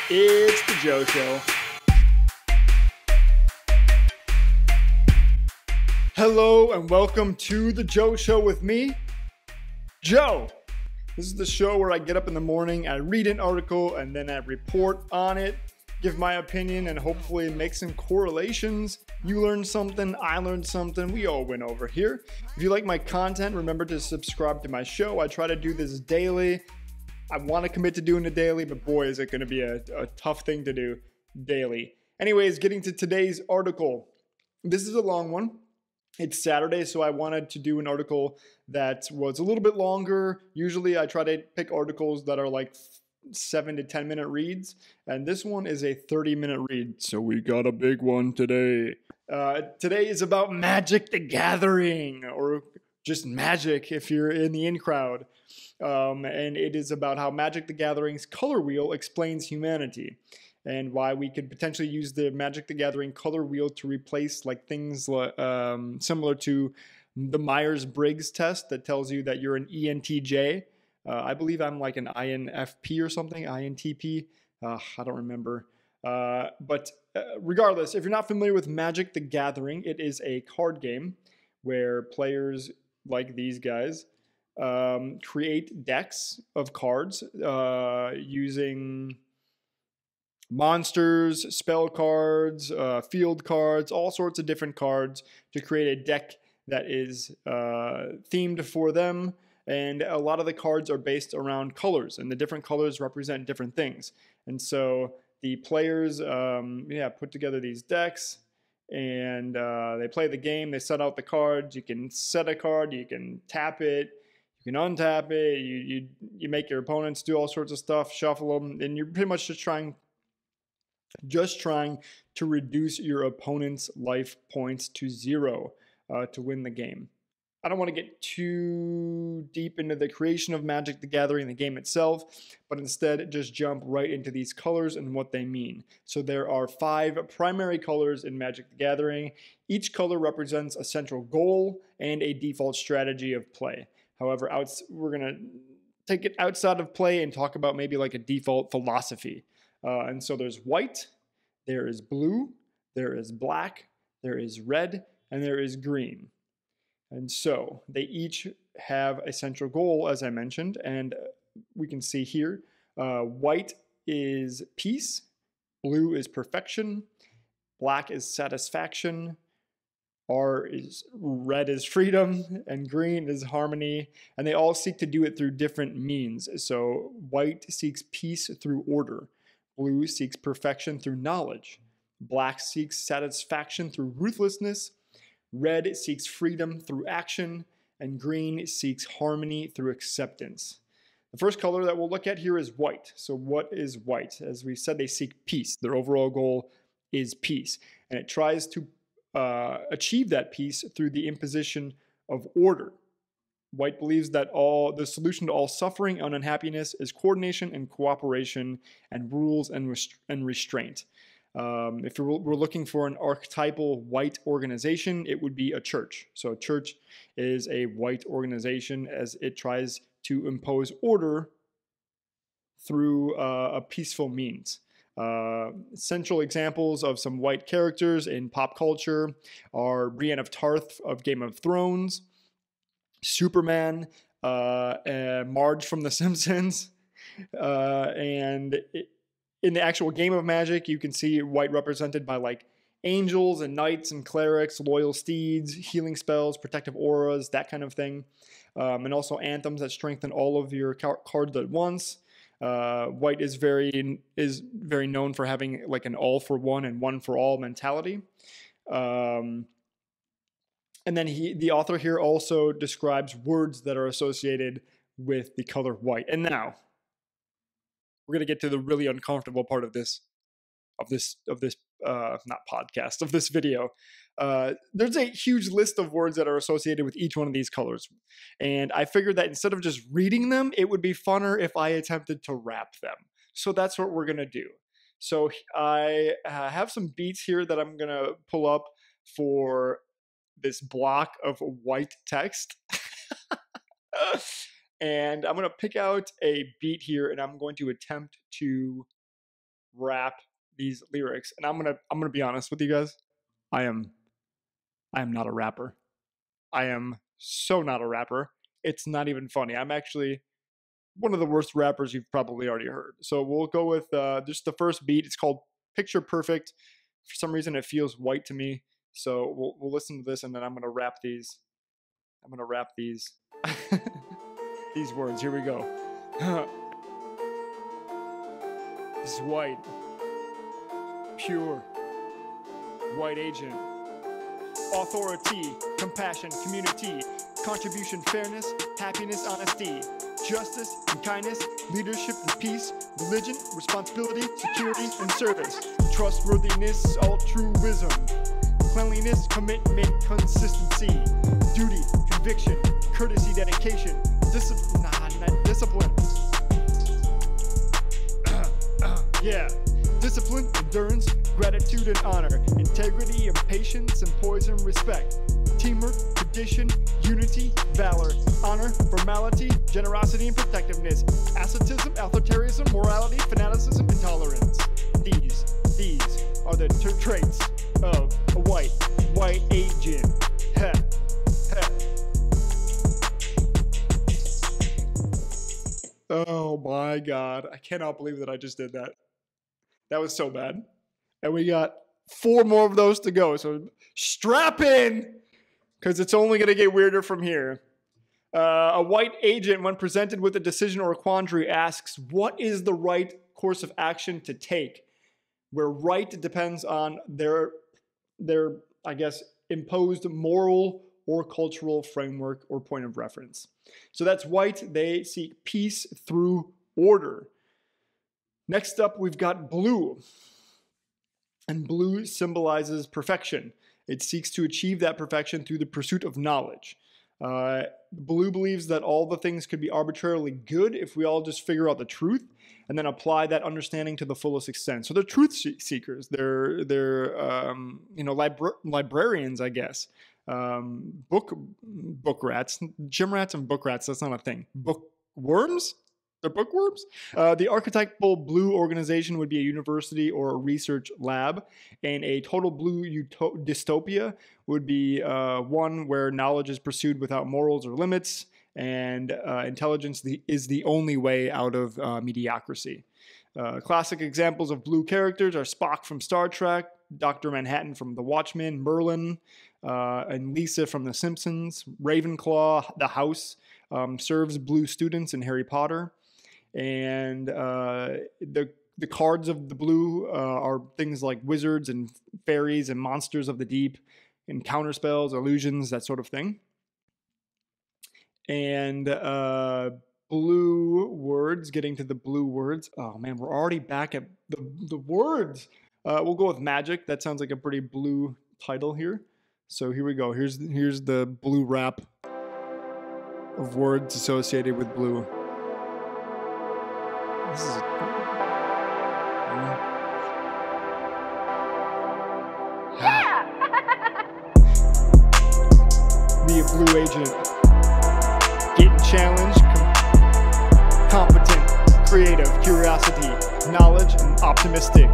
It's the Joe Show. Hello and welcome to the Joe Show with me, Joe. This is the show where I get up in the morning, I read an article, and then I report on it, give my opinion, and hopefully make some correlations. You learn something, I learned something, we all win over here. If you like my content, remember to subscribe to my show. I try to do this daily. I want to commit to doing it daily, but boy, is it going to be a tough thing to do daily. Anyways, getting to today's article. This is a long one. It's Saturday, so I wanted to do an article that was a little bit longer. Usually I try to pick articles that are like 7 to 10 minute reads, and this one is a 30-minute read, so we got a big one today. Today is about Magic the Gathering, or just Magic if you're in the in crowd. And it is about how Magic the Gathering's color wheel explains humanity, and why we could potentially use the Magic the Gathering color wheel to replace like things similar to the Myers-Briggs test that tells you that you're an ENTJ. I believe I'm like an INFP or something, INTP. I don't remember. But regardless, if you're not familiar with Magic the Gathering, it is a card game where players like these guys create decks of cards using monsters, spell cards, field cards, all sorts of different cards to create a deck that is themed for them. And a lot of the cards are based around colors, and the different colors represent different things. And so the players put together these decks, and they play the game. They set out the cards. You can set a card, you can tap it, you can untap it, you make your opponents do all sorts of stuff, shuffle them, and you're pretty much just trying to reduce your opponent's life points to 0 to win the game. I don't want to get too deep into the creation of Magic the Gathering, the game itself, but instead just jump right into these colors and what they mean. So there are 5 primary colors in Magic the Gathering. Each color represents a central goal and a default strategy of play. However, we're going to take it outside of play and talk about maybe like a default philosophy. And so there's white, there is blue, there is black, there is red, and there is green. And so they each have a central goal, as I mentioned, and we can see here, white is peace, blue is perfection, black is satisfaction, red is freedom, and green is harmony, and they all seek to do it through different means. So white seeks peace through order, blue seeks perfection through knowledge, black seeks satisfaction through ruthlessness, red seeks freedom through action, and green seeks harmony through acceptance. The first color that we'll look at here is white. So what is white? As we said, they seek peace. Their overall goal is peace, and it tries to achieve that peace through the imposition of order. White believes that the solution to all suffering and unhappiness is coordination and cooperation and rules and restraint. If we're looking for an archetypal white organization, it would be a church. So a church is a white organization as it tries to impose order through a peaceful means. Central examples of some white characters in pop culture are Brienne of Tarth of Game of Thrones, Superman, Marge from The Simpsons, and in the actual game of Magic, you can see white represented by like angels and knights and clerics, loyal steeds, healing spells, protective auras, that kind of thing, and also anthems that strengthen all of your cards at once. White is very known for having like an all for one and one for all mentality. And then the author here also describes words that are associated with the color white. And now we're going to get to the really uncomfortable part of this video. There's a huge list of words that are associated with each one of these colors. And I figured that instead of just reading them, it would be funner if I attempted to rap them. So that's what we're going to do. So I have some beats here that I'm going to pull up for this block of white text. And I'm going to pick out a beat here, and I'm going to attempt to rap these lyrics. And I'm gonna be honest with you guys. I am not a rapper. I am so not a rapper. It's not even funny. I'm actually one of the worst rappers you've probably already heard. So we'll go with just the first beat. It's called Picture Perfect. For some reason, it feels white to me. So we'll listen to this, and then I'm gonna rap these. I'm gonna rap these these words. Here we go. This is white, pure, white agent. Authority, compassion, community, contribution, fairness, happiness, honesty, justice and kindness, leadership and peace, religion, responsibility, security and service, trustworthiness, altruism, cleanliness, commitment, consistency, duty, conviction, courtesy, dedication, discipline. Yeah. Discipline, endurance, gratitude and honor, integrity and patience and poise and respect, teamwork, tradition, unity, valor, honor, formality, generosity and protectiveness, asceticism, authoritarianism, morality, fanaticism, and tolerance. These are the traits of a white agent. Heh. Oh my God. I cannot believe that I just did that. That was so bad. And we got 4 more of those to go. So strap in, because it's only going to get weirder from here. A white agent, when presented with a decision or a quandary, asks, what is the right course of action to take? Where right depends on their I guess, imposed moral or cultural framework or point of reference. So that's white. They seek peace through order. Next up, we've got blue. And blue symbolizes perfection. It seeks to achieve that perfection through the pursuit of knowledge. Blue believes that all the things could be arbitrarily good if we all just figure out the truth and then apply that understanding to the fullest extent. So they're truth seekers. They're librarians, I guess. Book rats, gym rats, and book rats. That's not a thing. Bookworms. They're bookworms? The archetypal blue organization would be a university or a research lab, and a total blue dystopia would be one where knowledge is pursued without morals or limits, and intelligence is the only way out of mediocrity. Classic examples of blue characters are Spock from Star Trek, Dr. Manhattan from The Watchmen, Merlin, and Lisa from The Simpsons. Ravenclaw, the house, serves blue students in Harry Potter. And the cards of the blue are things like wizards and fairies and monsters of the deep and counterspells, illusions, that sort of thing. And blue words, getting to the blue words. Oh man, we're already back at the words. We'll go with magic. That sounds like a pretty blue title here. So here we go. Here's the blue rap of words associated with blue. This is be a blue agent. Getting challenged, competent, creative, curiosity, knowledge, and optimistic.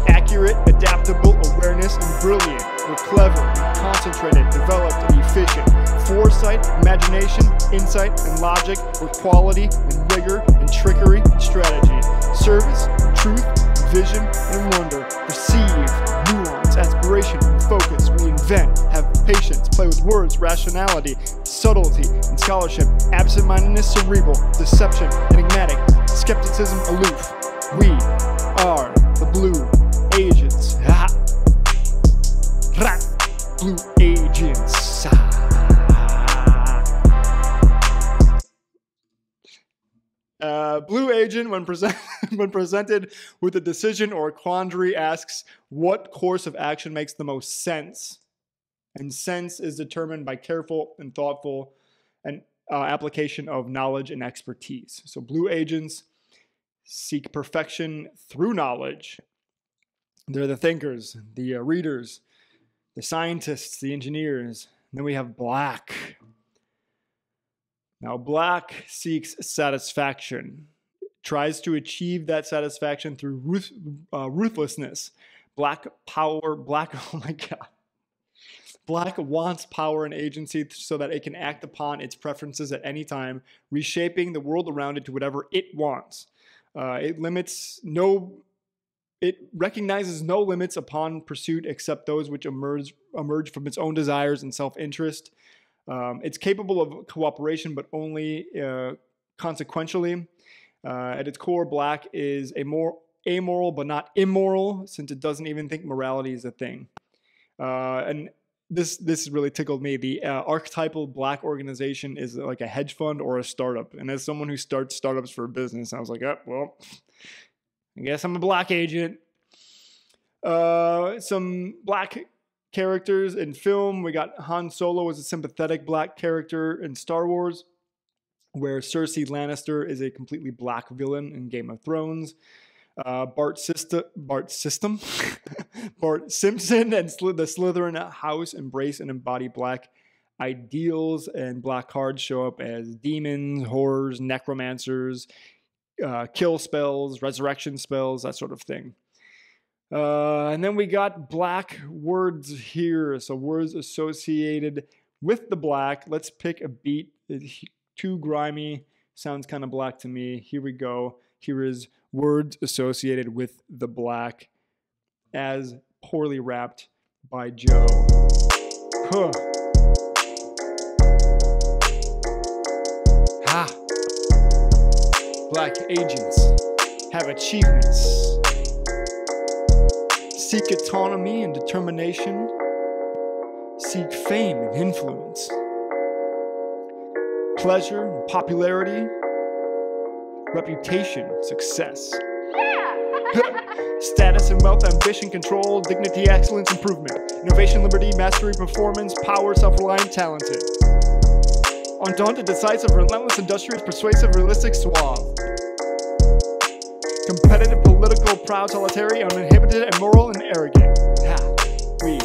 Accurate, adaptable, awareness, and brilliant. We're clever, concentrated, developed, and efficient. Foresight, imagination, insight, and logic. We're quality, and rigor, and trickery, and strategy. Service, truth, vision, and wonder. Perceive, nuance, aspiration, and focus. We invent, have patience, play with words, rationality, subtlety, and scholarship. Absent-mindedness, cerebral, deception, enigmatic, skepticism, aloof. We are the blue agents. Ha! Ra! Blue agents. Blue agent, when presented with a decision or a quandary, asks what course of action makes the most sense. And sense is determined by careful and thoughtful and application of knowledge and expertise. So blue agents seek perfection through knowledge. They're the thinkers, the readers, the scientists, the engineers. And then we have black. Now, black seeks satisfaction, tries to achieve that satisfaction through ruthlessness. Black power, black, oh my God. Black wants power and agency so that it can act upon its preferences at any time, reshaping the world around it to whatever it wants. It recognizes no limits upon pursuit except those which emerge from its own desires and self-interest. It's capable of cooperation, but only consequentially. At its core, black is amoral, but not immoral, since it doesn't even think morality is a thing. And this really tickled me. The archetypal black organization is like a hedge fund or a startup. And as someone who starts startups for a business, I was like, oh, well, I guess I'm a black agent. Some black characters in film. We got Han Solo as a sympathetic black character in Star Wars, where Cersei Lannister is a completely black villain in Game of Thrones. Bart Simpson and the Slytherin house embrace and embody black ideals, and black cards show up as demons, horrors, necromancers, kill spells, resurrection spells, that sort of thing. And then we got black words here. So words associated with the black. Let's pick a beat. It's too grimy. Sounds kind of black to me. Here we go. Here is words associated with the black, as poorly rapped by Joe. Huh. Ha! Black agents have achievements. Seek autonomy and determination. Seek fame and influence. Pleasure and popularity. Reputation, success. Status and wealth, ambition, control, dignity, excellence, improvement. Innovation, liberty, mastery, performance, power, self-reliant, talented. Undaunted, decisive, relentless, industrious, persuasive, realistic, suave. Competitive, political, proud, solitary, uninhibited, immoral, and arrogant. We.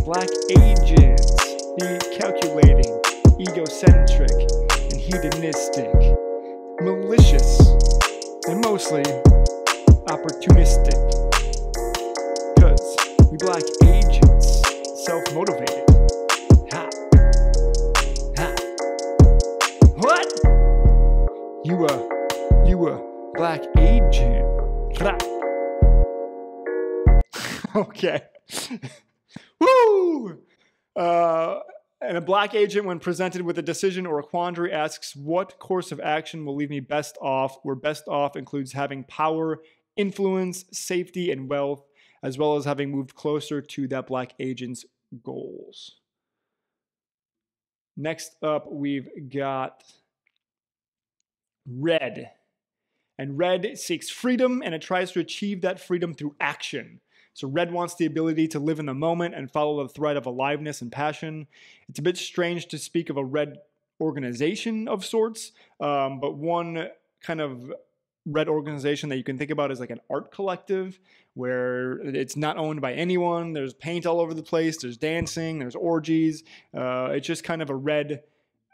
Black agents. Be calculating, egocentric, and hedonistic. Malicious, and mostly opportunistic. Because we black agents, self-motivated. Ha. What? You a black agent. Ha. Okay. Woo! And a black agent, when presented with a decision or a quandary, asks, what course of action will leave me best off? Where best off includes having power, influence, safety, and wealth, as well as having moved closer to that black agent's goals. Next up, we've got red. And red seeks freedom, and it tries to achieve that freedom through action. So red wants the ability to live in the moment and follow the thread of aliveness and passion. It's a bit strange to speak of a red organization of sorts, but one kind of red organization that you can think about is like an art collective where it's not owned by anyone. There's paint all over the place. There's dancing. There's orgies. It's just kind of a red,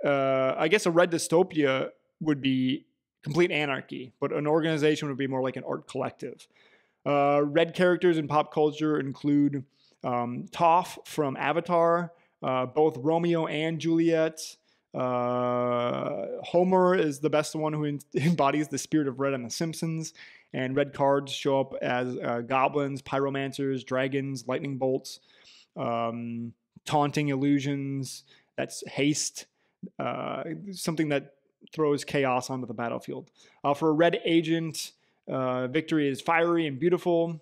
I guess a red dystopia would be complete anarchy, but an organization would be more like an art collective. Red characters in pop culture include Toph from Avatar, both Romeo and Juliet. Homer is the best one who embodies the spirit of red on The Simpsons. And red cards show up as goblins, pyromancers, dragons, lightning bolts, taunting illusions. That's haste, something that throws chaos onto the battlefield. For a red agent, victory is fiery and beautiful,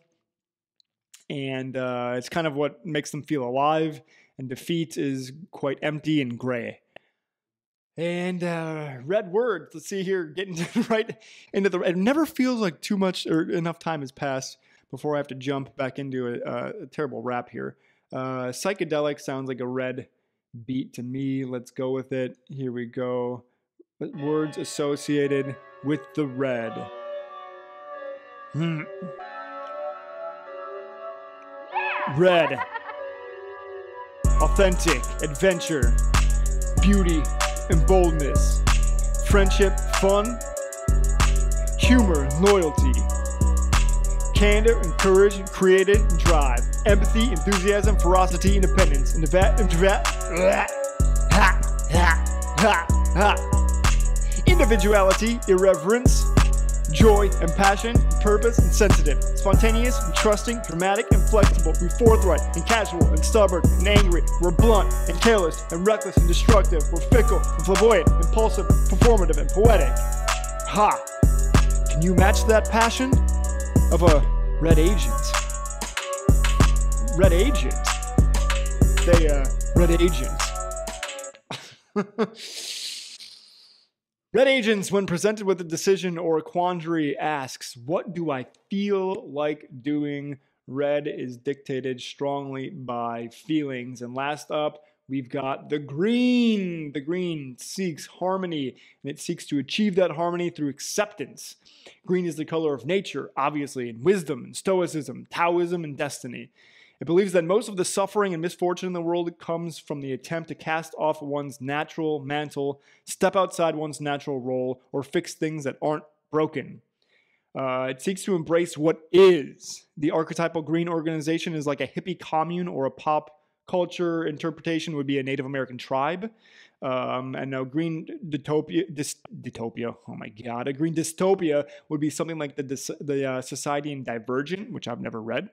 and it's kind of what makes them feel alive, and defeat is quite empty and gray. And red words, let's see here, getting right into the, it never feels like too much or enough time has passed before I have to jump back into a terrible rap here. Psychedelic sounds like a red beat to me. Let's go with it. Here we go. Words associated with the red. Red. Authentic, adventure, beauty, and boldness. Friendship, fun, humor and loyalty, candor and courage, creative and drive, empathy, enthusiasm, ferocity, independence, individuality, irreverence, joy and passion, purpose and sensitive, spontaneous and trusting, dramatic and flexible. We're forthright and casual and stubborn and angry. We're blunt and careless and reckless and destructive. We're fickle and flamboyant, impulsive, performative and poetic. Ha! Can you match that passion of a red agent? Red agent? Red agent. Red agents, when presented with a decision or a quandary, asks, what do I feel like doing? Red is dictated strongly by feelings. And last up, we've got the green. The green seeks harmony, and it seeks to achieve that harmony through acceptance. Green is the color of nature, obviously, and wisdom, and stoicism, Taoism, and destiny. It believes that most of the suffering and misfortune in the world comes from the attempt to cast off one's natural mantle, step outside one's natural role, or fix things that aren't broken. It seeks to embrace what is. The archetypal green organization is like a hippie commune, or a pop culture interpretation would be a Native American tribe. And now green dystopia, oh my God, a green dystopia would be something like the Society in Divergent, which I've never read,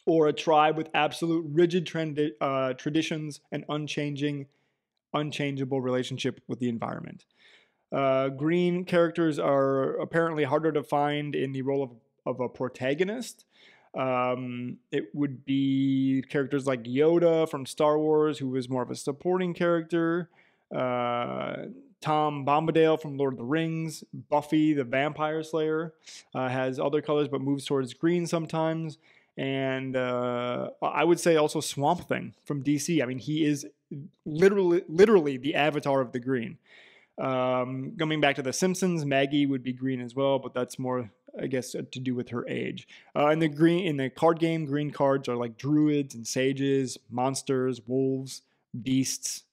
or a tribe with absolute rigid traditions and unchangeable relationship with the environment. Green characters are apparently harder to find in the role of a protagonist. It would be characters like Yoda from Star Wars, who was more of a supporting character. Tom Bombadil from Lord of the Rings. Buffy the Vampire Slayer has other colors but moves towards green sometimes. And I would say also Swamp Thing from DC. I mean, he is literally the avatar of the green. Coming back to The Simpsons, Maggie would be green as well, but that's more, I guess, to do with her age. In the card game, green cards are like druids and sages, monsters, wolves, beasts,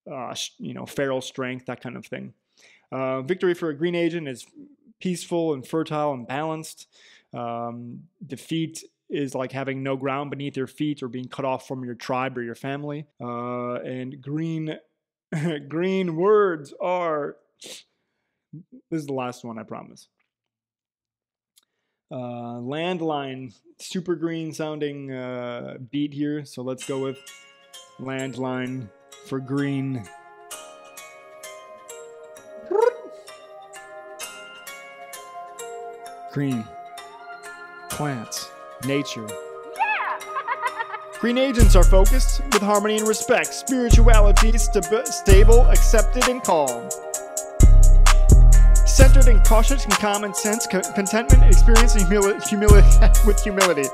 feral strength, that kind of thing. Victory for a green agent is peaceful and fertile and balanced. Defeat is like having no ground beneath your feet or being cut off from your tribe or your family. And green words are, this is the last one, I promise. Landline, super green sounding beat here. So let's go with landline for green. Green. Plants. Nature. Yeah! Green agents are focused with harmony and respect, spirituality, stable, accepted, and calm. Centered and cautious and common sense, contentment, experience, and with humility.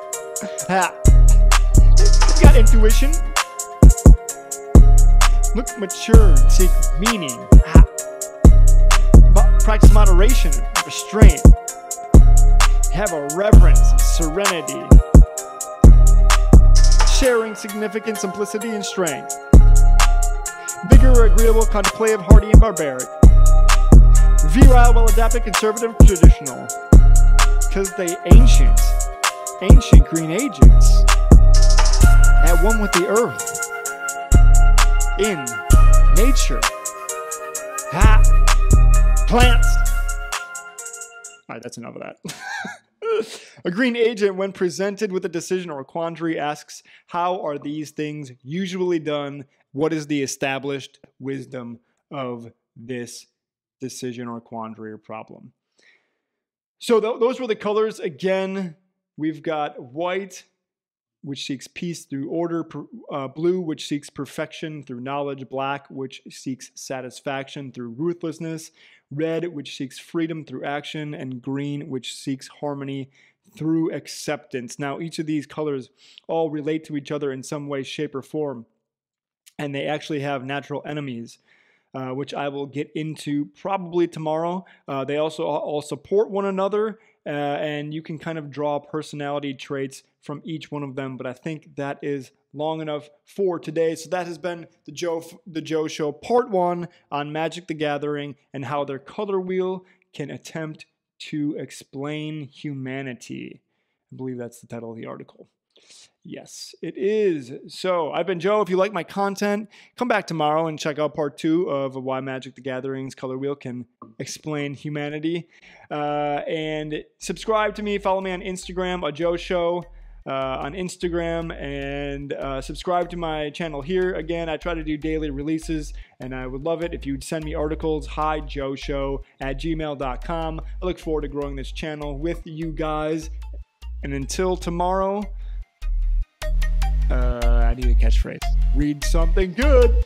Ha. Got intuition. Look mature, seek meaning. Ha. Practice moderation, restraint. Have a reverence, serenity, sharing significance, simplicity, and strength. Vigor, agreeable, contemplative, hardy, and barbaric. Virile, well-adapted, conservative, traditional. Because they ancient green agents. At one with the earth. In nature. Ha! Plants! Alright, that's enough of that. A green agent, when presented with a decision or a quandary, asks, how are these things usually done? What is the established wisdom of this decision or quandary or problem? So those were the colors. Again, we've got white, which seeks peace through order, blue, which seeks perfection through knowledge, black, which seeks satisfaction through ruthlessness, red, which seeks freedom through action, and green, which seeks harmony through acceptance. Now, each of these colors all relate to each other in some way, shape, or form, and they actually have natural enemies, which I will get into probably tomorrow. They also all support one another, and you can kind of draw personality traits from each one of them, but I think that is long enough for today. So that has been the Joe Show, Part 1 on Magic the Gathering and how their color wheel can attempt to explain humanity. I believe that's the title of the article. Yes, it is. So I've been Joe. If you like my content, come back tomorrow and check out part 2 of Why Magic the Gathering's Color Wheel Can Explain Humanity. And subscribe to me. Follow me on Instagram, A Joe Show on Instagram. And subscribe to my channel here. Again, I try to do daily releases. And I would love it if you'd send me articles, hijoeshow@gmail.com. I look forward to growing this channel with you guys. And until tomorrow, I need a catchphrase. Read something good.